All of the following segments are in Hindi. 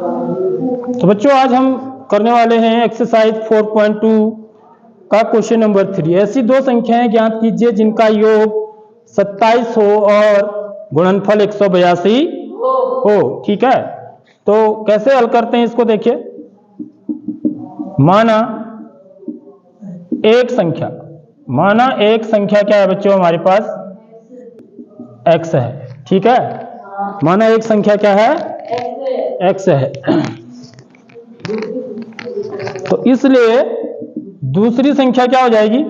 तो बच्चों आज हम करने वाले हैं एक्सरसाइज 4.2 का क्वेश्चन नंबर 3। ऐसी दो संख्याएं ज्ञात कीजिए जिनका योग 27 हो और गुणनफल 182 हो। ठीक है, तो कैसे हल करते हैं इसको देखिए। माना एक संख्या क्या है बच्चों हमारे पास x है। ठीक है, माना एक संख्या क्या है x है। तो इसलिए दूसरी संख्या क्या हो जाएगी,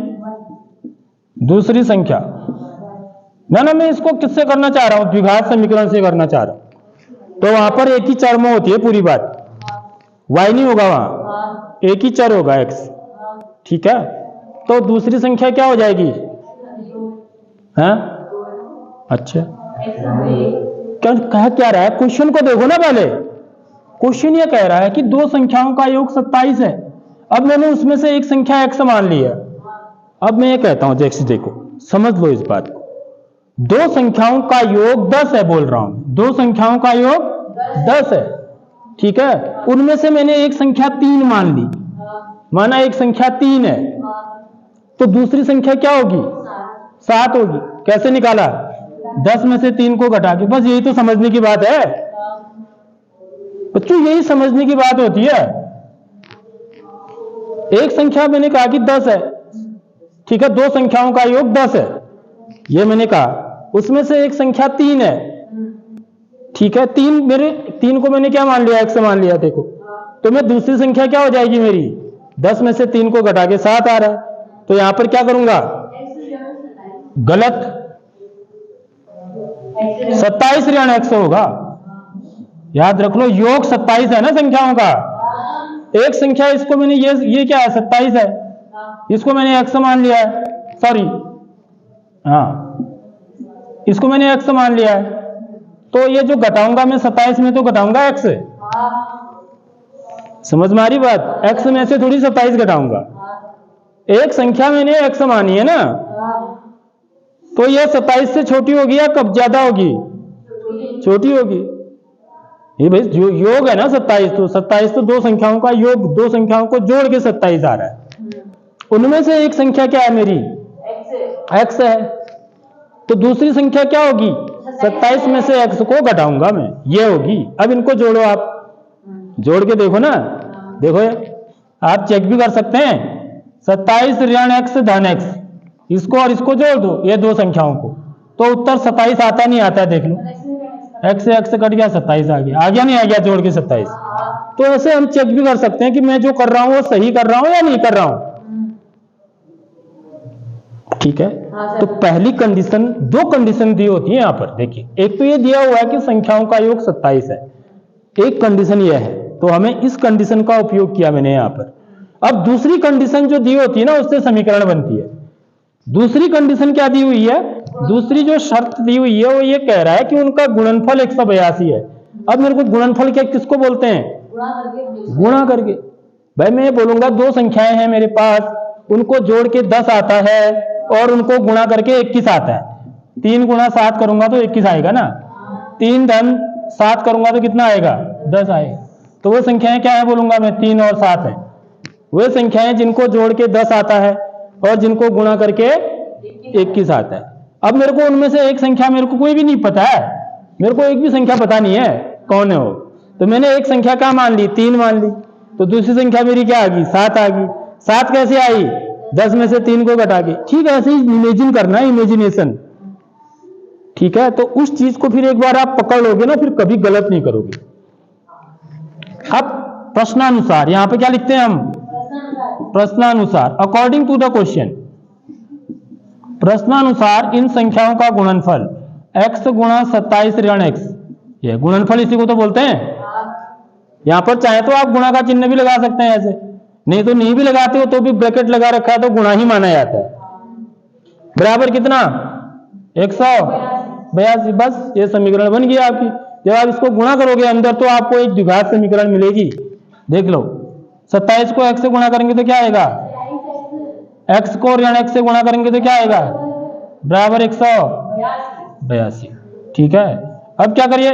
दूसरी संख्या ना मैं इसको किससे करना चाह रहा हूं, द्विघात समीकरण से करना चाह रहा हूं। तो वहां पर एक ही चर में होती है पूरी बात, y नहीं होगा, वहां एक ही चर होगा x। ठीक है, तो दूसरी संख्या क्या हो जाएगी, हैं? अच्छा क्या रहा है, क्वेश्चन को देखो ना पहले। क्वेश्चन ये कह रहा है कि दो संख्याओं का योग 27 है। अब मैंने उसमें से एक संख्या x मान ली है। अब मैं ये कहता हूं x, देखो समझ लो इस बात को, दो संख्याओं का योग 10 है, बोल रहा हूं दो संख्याओं का योग 10 है। ठीक है, उनमें से मैंने एक संख्या 3 मान ली, माना एक संख्या 3 है, तो दूसरी संख्या क्या होगी, 7 होगी। कैसे निकाला, 10 में से 3 को घटा के। बस यही तो समझने की बात है बच्चों, यही समझने की बात होती है। एक संख्या मैंने कहा कि 10 है, ठीक है, दो संख्याओं का योग 10 है, ये मैंने कहा। उसमें से एक संख्या 3 है, ठीक है, 3 को मैंने क्या मान लिया, x मान लिया। देखो तो मैं दूसरी संख्या क्या हो जाएगी मेरी, 10 में से 3 को घटा के 7 आ रहा है, तो यहां पर क्या करूंगा, गलत, 27 ऋण x होगा। याद रख लो, योग 27 है ना संख्याओं का। एक संख्या इसको मैंने ये क्या है, 27 है, इसको मैंने x मान लिया है, सॉरी हाँ इसको मैंने x मान लिया है। तो ये जो घटाऊंगा मैं 27 में तो घटाऊंगा x, समझ में आ रही बात, x में से थोड़ी 27 घटाऊंगा। एक संख्या मैंने x मानी है ना, तो ये 27 से छोटी होगी या कब ज्यादा होगी, छोटी होगी। ये भाई जो योग है ना 27 तो दो संख्याओं का योग, दो संख्याओं को जोड़ के 27 आ रहा है। उनमें से एक संख्या क्या है मेरी, x है, तो दूसरी संख्या क्या होगी, 27 में से x को घटाऊंगा मैं, ये होगी। अब इनको जोड़ो, आप जोड़ के देखो ना, देखो आप चेक भी कर सकते हैं, 27 ऋण x धन x, इसको और इसको जोड़ दो, ये दो संख्याओं को, तो उत्तर 27 आता नहीं आता, देख लो x से x कट गया, 27 आ गया नहीं आ गया, जोड़ के 27। तो ऐसे हम चेक भी कर सकते हैं कि मैं जो कर रहा हूं वो सही कर रहा हूं या नहीं कर रहा हूं। ठीक है, तो पहली कंडीशन, दो कंडीशन दी होती है यहां पर, देखिए एक तो ये दिया हुआ है कि संख्याओं का योग 27 है, एक कंडीशन ये है, तो हमें इस कंडीशन का उपयोग किया मैंने यहां पर। अब दूसरी कंडीशन जो दी होती है ना, उससे समीकरण बनती है। दूसरी कंडीशन क्या दी हुई है, दूसरी जो शर्त दी हुई है वो ये कह रहा है कि उनका गुणनफल 182 है। अब मेरे को गुणनफल क्या किसको बोलते हैं, गुणा करके। भाई मैं ये बोलूंगा दो संख्याएं हैं मेरे पास, उनको जोड़ के 10 आता है और उनको गुणा करके 21 आता है। 3 गुणा 7 करूंगा तो 21 आएगा ना, 3 धन 7 करूंगा तो कितना आएगा, 10 आएगा। तो वो संख्याएं क्या है बोलूंगा मैं, 3 और 7 है। वे संख्याएं जिनको जोड़ के 10 आता है और जिनको गुणा करके 21 आता है। अब मेरे को उनमें से एक संख्या मेरे को कोई भी नहीं पता है, मेरे को एक भी संख्या पता नहीं है कौन है वो, तो मैंने एक संख्या क्या मान ली, 3 मान ली, तो दूसरी संख्या मेरी क्या आ गई, 7 आ गई। 7 कैसे आई, 10 में से 3 को घटा के। ठीक है, ऐसे ही इमेजिन करना है, इमेजिनेशन। ठीक है, तो उस चीज को फिर एक बार आप पकड़ लोगे ना, फिर कभी गलत नहीं करोगे। अब प्रश्नानुसार, यहां पे क्या लिखते हैं हम, प्रश्नानुसार, अकॉर्डिंग टू द क्वेश्चन। प्रश्नानुसार इन संख्याओं का गुणनफल x गुणा 27 ऋण x, ये गुणनफल इसी को तो बोलते हैं। यहां पर चाहे तो आप गुणा का चिन्ह भी लगा सकते हैं ऐसे, नहीं तो नहीं भी लगाते हो तो भी ब्रैकेट लगा रखा है तो गुणा ही माना जाता है। बराबर कितना, 182। बस ये समीकरण बन गया आपकी। जब आप इसको गुणा करोगे अंदर तो आपको एक द्विघात समीकरण मिलेगी। देख लो, 27 को x से गुणा करेंगे तो क्या आएगा, x को ऋण x से गुणा करेंगे तो क्या आएगा, बराबर 182। ठीक है, अब क्या करिए,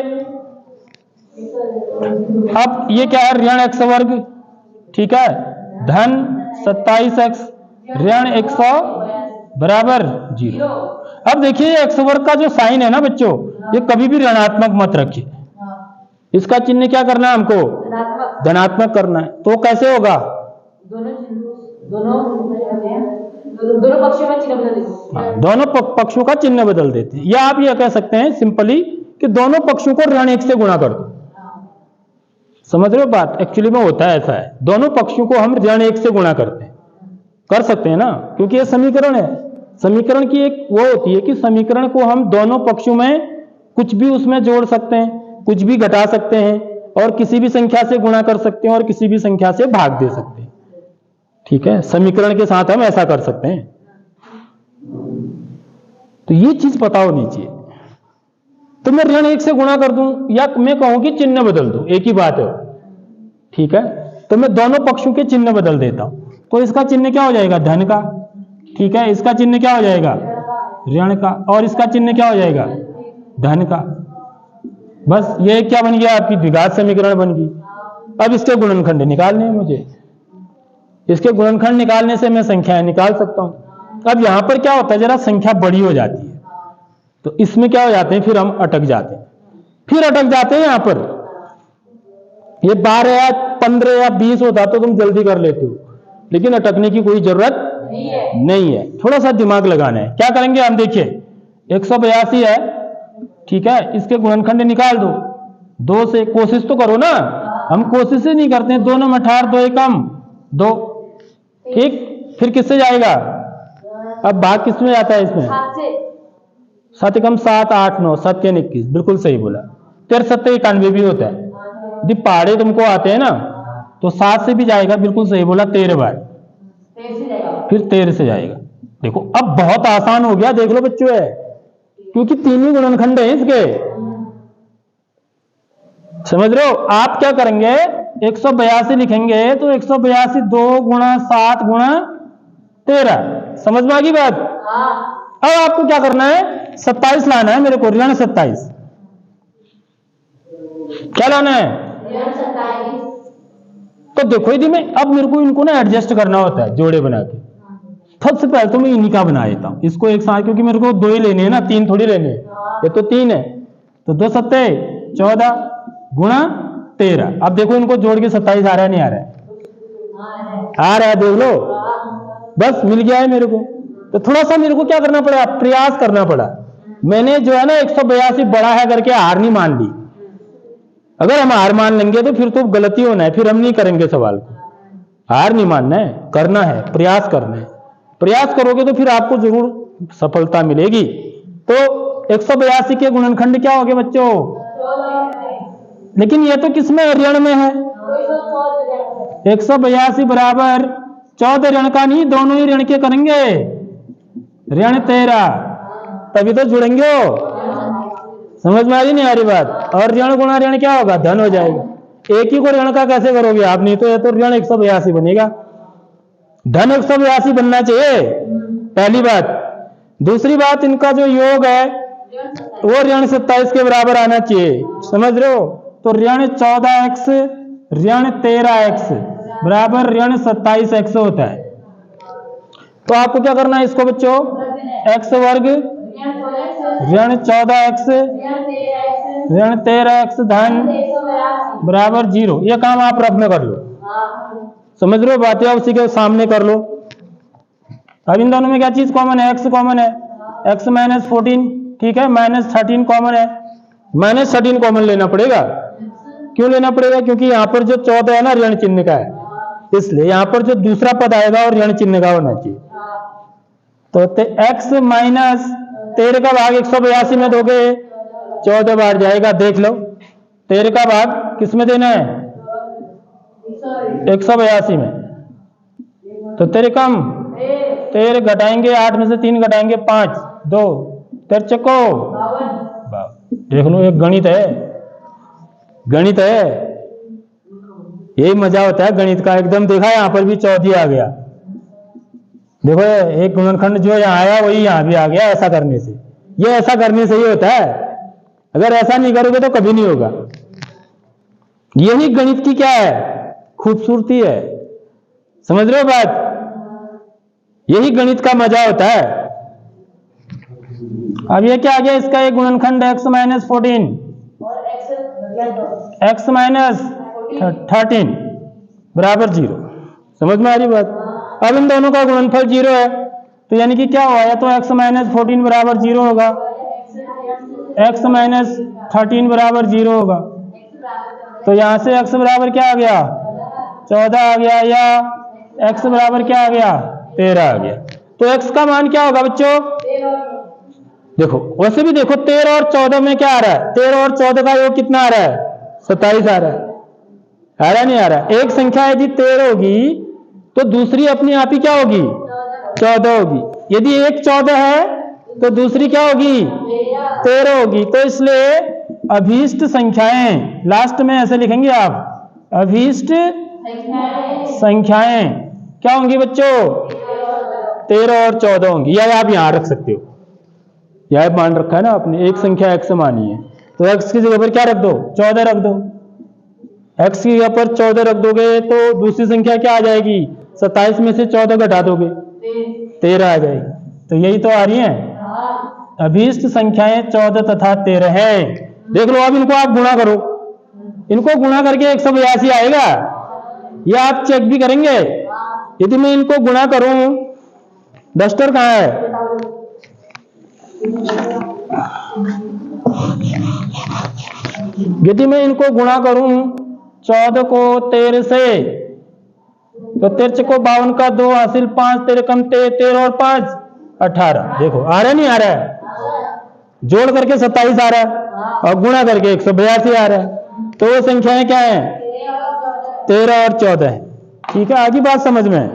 अब ये क्या है, ऋण x वर्ग, ठीक है, धन 27x ऋण 100 बराबर 0। अब देखिए x वर्ग का जो साइन है ना बच्चों, ये कभी भी ऋणात्मक मत रखिए, इसका चिन्ह क्या करना है हमको, धनात्मक करना है। तो कैसे होगा, दोनों पक्षों का चिन्ह बदल देते हैं, या आप ये कह सकते हैं सिंपली कि दोनों पक्षों को ऋण 1 से गुणा कर दो। समझ रहे हो बात, एक्चुअली में होता है ऐसा है, दोनों पक्षों को हम ऋण 1 से गुणा करते हैं, कर सकते हैं ना, क्योंकि ये समीकरण है। समीकरण की एक वो होती है कि समीकरण को हम दोनों पक्षों में कुछ भी उसमें जोड़ सकते हैं, कुछ भी घटा सकते हैं, और किसी भी संख्या से गुणा कर सकते हैं और किसी भी संख्या से भाग दे सकते हैं। ठीक है, समीकरण के साथ हम ऐसा कर सकते हैं। तो ये चीज पता होनी चाहिए। तो मैं ऋण 1 से गुणा कर दूं, या मैं कहूं कि चिन्ह बदल दूं, एक ही बात है। ठीक है, तो मैं दोनों पक्षों के चिन्ह बदल देता हूं। तो इसका चिन्ह क्या हो जाएगा, धन का। ठीक है, इसका चिन्ह क्या हो जाएगा, ऋण का, और इसका चिन्ह क्या हो जाएगा, धन का। बस ये क्या बन गया, आपकी द्विघात समीकरण बन गई। अब इसके गुणनखंड निकालने हैं मुझे, इसके गुणनखंड निकालने से मैं संख्याएं निकाल सकता हूं। अब यहां पर क्या होता है, जरा संख्या बड़ी हो जाती है, तो इसमें क्या हो जाते हैं, फिर हम अटक जाते हैं, यहां पर ये 12 या 15 या 20 होता तो तुम जल्दी कर लेते हो, लेकिन अटकने की कोई जरूरत नहीं है। थोड़ा सा दिमाग लगाना है। क्या करेंगे हम, देखिए 182 है, ठीक है, इसके गुणनखंड निकाल दो 2 से, कोशिश तो करो ना, हम कोशिश ही नहीं करते हैं। 2 9 18, 2 एकम 2, ठीक, फिर किससे जाएगा, अब भाग किसमें जाता है, इसमें 7 एकम 7 8 9 7 3 21, बिल्कुल सही बोला। 13 7 91 भी होता है। यदि पहाड़े तुमको आते हैं ना तो 7 से भी जाएगा, बिल्कुल सही बोला, 13 बार, फिर 13 से जाएगा। देखो अब बहुत आसान हो गया, देख लो बच्चों, है क्योंकि 3 ही गुणनखंड है इसके। समझ रहे हो, आप क्या करेंगे, 182 लिखेंगे तो 182 2 गुणा 7 गुणा 13, समझ में आ गई बात। अब आपको क्या करना है, 27 लाना है मेरे को, ऋण 27। क्या लाना है, तो देखो यदि मैं अब मेरे को इनको ना एडजस्ट करना होता है, जोड़े बना के। सबसे पहले तो मैं इन्हीं का बना देता हूं, इसको एक साथ, क्योंकि मेरे को 2 ही लेने हैं ना, 3 थोड़ी लेने हैं। ये तो 3 है, तो 2 7 14 गुणा 13। अब देखो इनको जोड़ के 27 आ रहा है, नहीं आ रहा है, आ रहा है, देख लो, बस मिल गया है मेरे को। तो थोड़ा सा मेरे को क्या करना पड़ा, प्रयास करना पड़ा। मैंने जो है ना 182 बड़ा है करके हार नहीं मान ली। अगर हम हार मान लेंगे तो फिर तो गलती होना है, फिर हम नहीं करेंगे सवाल को। हार नहीं मानना है, करना है, प्रयास करना है। प्रयास करोगे तो फिर आपको जरूर सफलता मिलेगी। तो 182 के गुणनखंड क्या हो गए बच्चों, लेकिन ये तो किसमें, ऋण में है। 182 बराबर 14 ऋण का नहीं, दोनों ही ऋण के करेंगे, ऋण 13, तभी तो जुड़ेंगे। समझ में आ रही नहीं आ रही बात। और ऋण गुणा ऋण क्या होगा, धन हो जाएगा। एक ही को ऋण का कैसे करोगे आप, नहीं तो ये तो ऋण 182 बनेगा, धन 182 बनना चाहिए, पहली बात। दूसरी बात, इनका जो योग है वो ऋण 27 के बराबर आना चाहिए, समझ रहे हो। तो ऋण 14x ऋण 13x बराबर ऋण 27x होता है। तो आपको क्या करना है इसको बच्चों, x वर्ग ऋण 14x ऋण 13x धन बराबर 0। ये काम आप रफ में कर लो, समझ रहे हो बात, या उसी के सामने कर लो। अब इन दोनों में क्या चीज कॉमन है, x कॉमन है, x माइनस 14, ठीक है, माइनस 13 कॉमन है, माइनस 13 कॉमन लेना पड़ेगा। क्यों लेना पड़ेगा, क्योंकि यहाँ पर जो 14 है ना ऋण चिन्ह का है, इसलिए यहाँ पर जो दूसरा पद आएगा और ऋण चिन्ह का होना चाहिए। तो x माइनस 13 का भाग 182 में दोगे 14 बार जाएगा, देख लो 13 का भाग किस में देना है, 182 में। तो 13 कम 13 घटाएंगे, 8 में से 3 घटाएंगे 5 2 13 चको, देख लो एक गणित है, गणित है, यही मजा होता है गणित का। एकदम देखा यहाँ पर भी 14 आ गया, देखो एक गुणनखंड जो यहाँ आया वही यहाँ भी आ गया। ऐसा करने से, ये ऐसा करने से ही होता है, अगर ऐसा नहीं करोगे तो कभी नहीं होगा। यही गणित की क्या है, खूबसूरती है। समझ रहे हो बात? यही गणित का मजा होता है। अब ये क्या आ गया, इसका एक गुणनखंड x माइनस 14 x माइनस 13 बराबर 0। समझ में आ रही बात? अब इन दोनों का गुणनफल 0 है, तो यानी कि क्या हुआ, या तो x माइनस 14 बराबर 0 होगा, x माइनस 13 बराबर 0 होगा। तो यहां से x बराबर क्या आ गया, 14 आ गया, या x बराबर क्या आ गया, 13 आ गया। तो x का मान क्या होगा बच्चों? देखो वैसे भी देखो 13 और 14 में क्या आ रहा है, 13 और 14 का योग कितना आ रहा है, 27 आ रहा है। आ रहा नहीं आ रहा? एक संख्या यदि 13 होगी तो दूसरी अपने आप ही क्या होगी, 14 होगी। यदि एक 14 है तो दूसरी क्या होगी, 13 होगी। तो इसलिए अभीष्ट संख्याएं, लास्ट में ऐसे लिखेंगे आप, अभीष्ट संख्याएं क्या होंगी बच्चों, 13 और 14 होंगी। या आप यहां रख सकते हो, यह मान रखा है ना आपने, एक संख्या x मानी है तो x की जगह पर क्या रख दो, 14 रख दो। x की जगह पर 14 रख दोगे तो दूसरी संख्या क्या आ जाएगी, 27 में से 14 घटा दोगे 13 आ जाएगी। तो यही तो आ रही है, अभीष्ट संख्याएं 14 तथा 13 है। देख लो, अब इनको आप गुणा करो, इनको गुणा करके 182 आएगा। यह आप चेक भी करेंगे। यदि मैं इनको गुणा करूं, डस्टर कहाँ है, यदि मैं इनको गुणा करूं 14 को 13 से, तो 13 को 52 का 2 हासिल, 5 13 कम 13 और 5 18। देखो आ रहा है नहीं आ रहा है, जोड़ करके 27 आ रहा है और गुणा करके 182 आ रहा है। तो वो संख्याएं क्या है, 13 और 14 है। ठीक है, आगे बात समझ में।